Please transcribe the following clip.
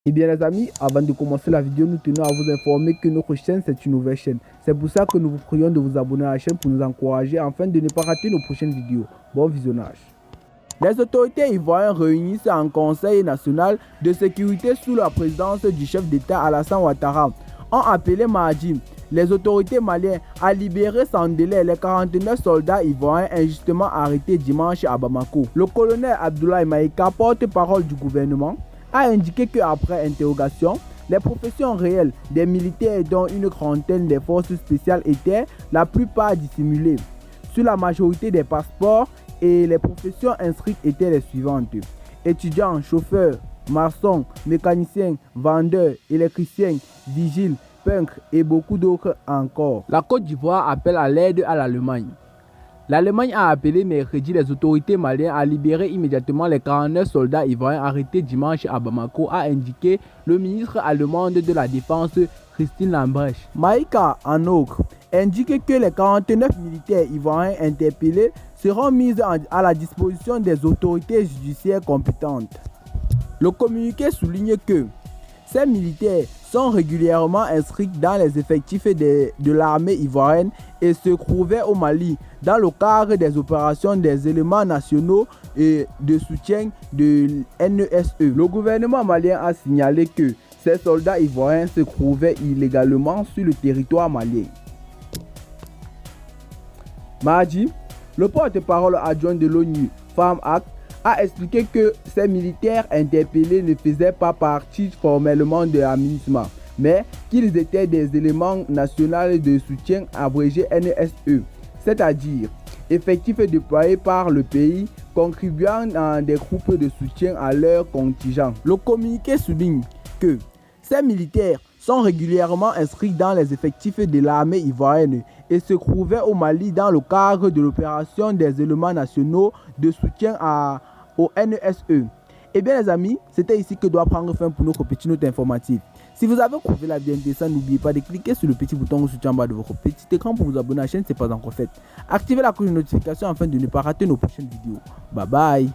Eh bien les amis, avant de commencer la vidéo, nous tenons à vous informer que notre chaîne c'est une nouvelle chaîne. C'est pour ça que nous vous prions de vous abonner à la chaîne pour nous encourager afin de ne pas rater nos prochaines vidéos. Bon visionnage. Les autorités ivoiriennes réunissent en Conseil national de sécurité sous la présidence du chef d'État Alassane Ouattara ont appelé mardi les autorités maliennes à libérer sans délai les 49 soldats ivoiriens injustement arrêtés dimanche à Bamako. Le colonel Abdoulaye Maïga, porte-parole du gouvernement, a indiqué qu'après interrogation, les professions réelles des militaires dont une trentaine des forces spéciales étaient la plupart dissimulées. Sur la majorité des passeports et les professions inscrites étaient les suivantes: étudiants, chauffeurs, maçons, mécaniciens, vendeurs, électriciens, vigiles, peintres et beaucoup d'autres encore. La Côte d'Ivoire appelle à l'aide à l'Allemagne. L'Allemagne a appelé mercredi les autorités maliennes à libérer immédiatement les 49 soldats ivoiriens arrêtés dimanche à Bamako, a indiqué le ministre allemand de la Défense Christine Lambrecht. Maïga, en outre, indique que les 49 militaires ivoiriens interpellés seront mis à la disposition des autorités judiciaires compétentes. Le communiqué souligne que ces militaires sont régulièrement inscrits dans les effectifs de l'armée ivoirienne et se trouvaient au Mali dans le cadre des opérations des éléments nationaux et de soutien de l'NESE. Le gouvernement malien a signalé que ces soldats ivoiriens se trouvaient illégalement sur le territoire malien. Mardi, le porte-parole adjoint de l'ONU, Farm Act, a expliqué que ces militaires interpellés ne faisaient pas partie formellement de la MINUSMA, mais qu'ils étaient des éléments nationaux de soutien abrégé NSE, c'est-à-dire effectifs déployés par le pays contribuant à des groupes de soutien à leur contingent. Le communiqué souligne que ces militaires sont régulièrement inscrits dans les effectifs de l'armée ivoirienne et se trouvaient au Mali dans le cadre de l'opération des éléments nationaux de soutien au NSE. Eh bien les amis, c'était ici que doit prendre fin pour notre petite note informative. Si vous avez trouvé la vidéo intéressante, n'oubliez pas de cliquer sur le petit bouton rouge en bas de votre petit écran pour vous abonner à la chaîne si ce n'est pas encore fait. Activez la cloche de notification afin de ne pas rater nos prochaines vidéos. Bye bye.